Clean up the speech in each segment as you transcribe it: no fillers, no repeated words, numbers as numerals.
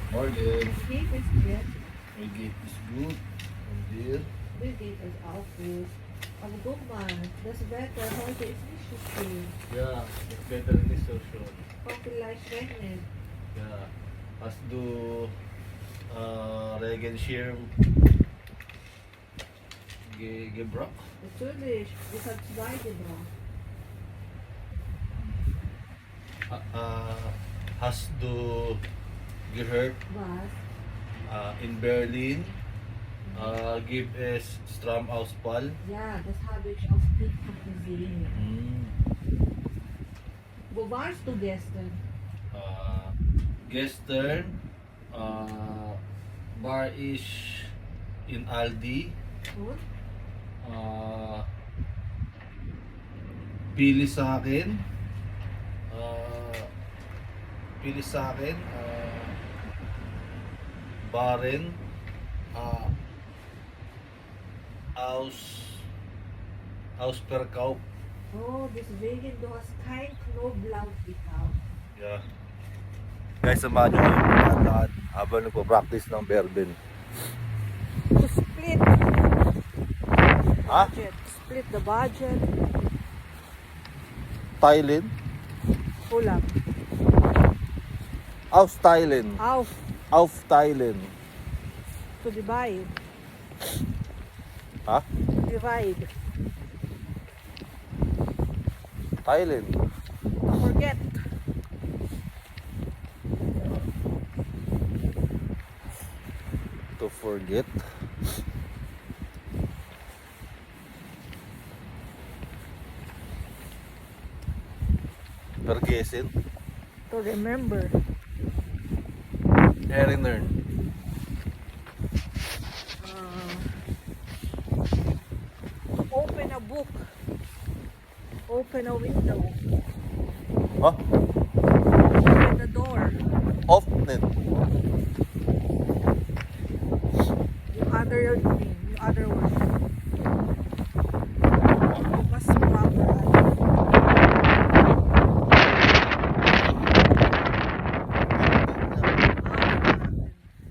Morgen. Sleep is good. My gate is good. Und dir? Mir geht es auch gut. Aber guck mal, das Wetter heute ist nicht so schön. Ja, het wetter is niet zo schoon. Kann vielleicht regnen. Ja, hast du Regenschirm gebracht? Natürlich, ich habe zwei gebracht. Hast du gehört, Was? in Berlin gibt es Stromausfall? Ja, das habe ich auf TikTok gesehen. Wo warst du gestern? Gestern war ich in Aldi. Und? Pili sa akin. Pili sa akin. Baren. Ausverkauf. Oh, deswegen du hast kein Knoblauch gekauft. Yeah. Guys, samahan nyo kami lahat habang nagpa-practice ng Berben. To split Ha? budget. Split the budget. Thailand? Ulam. Aus Thailand. Auf Thailand. To divide. Ha? Divide. Thailand. Forget. To forget. Vergessen. To remember. Erinner. To open a book. Open a window. Ha? Open the door. Off-net. Yung other word. Mas proper.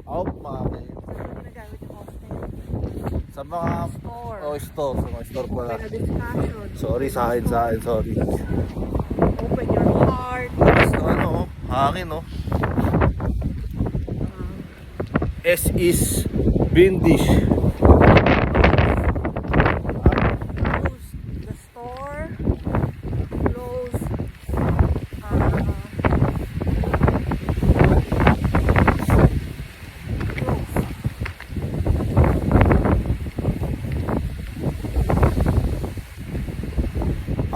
Off-market. Saan mo ginagamit yung off-net? Sa mga Store. store. Sa mga store pala. Open a discussion. Sorry sa akin, sorry. Open your heart. Tapos na ano, hangin no. S is Vindish. Close the store. Close. Close.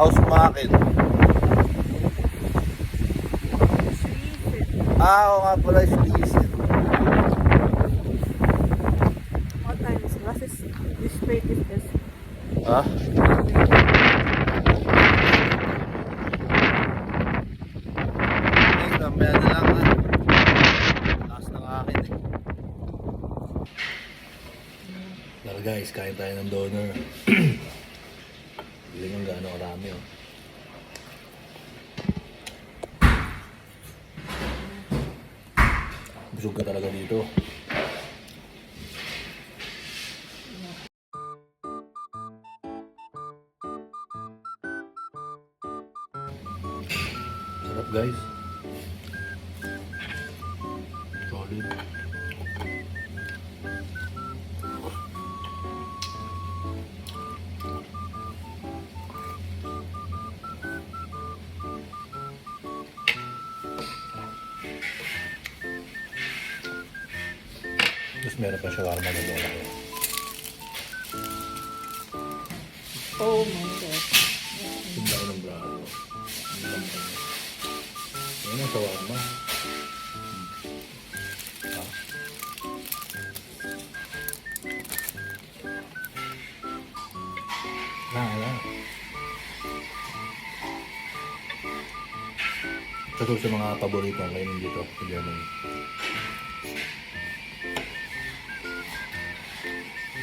Ausmaken. Schließen. Oo nga pala, schließen. What time is was is this plate is this? Ha? Guys, mamaya na lang ha. Taas ng akin eh. Tara guys, kain tayo ng doner. Hindi mo gaano karami oh. Busog ka talaga dito. Sarap guys. Solid. Tapos meron pa shawarma na doon. Oh my god. Tignan ng brado. Yan ang shawarma. Wala. Ito sa mga paborito ang kainin dito sa Germany.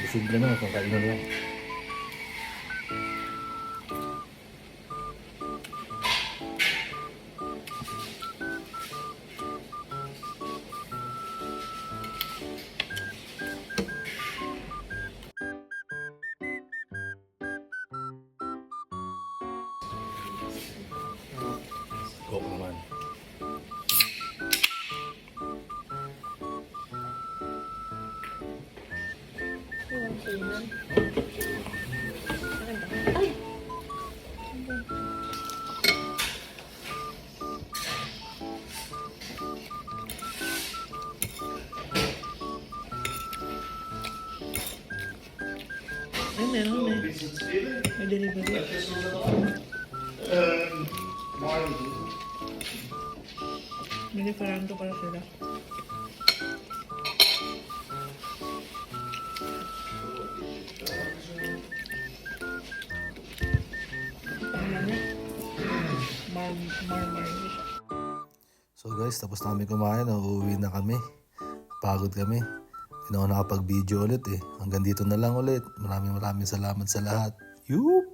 Busog ka na kung kain na lang. hapunan. Ay! Ay, meron na. May delivery. May diferento pala sila. Pangalan niya? Marmaris. So guys, tapos namin kumain, uuwi na kami. Pagod kami. Hindi na ako nakapag-video ulit eh. Hanggang dito na lang ulit. Maraming salamat sa lahat. Yup!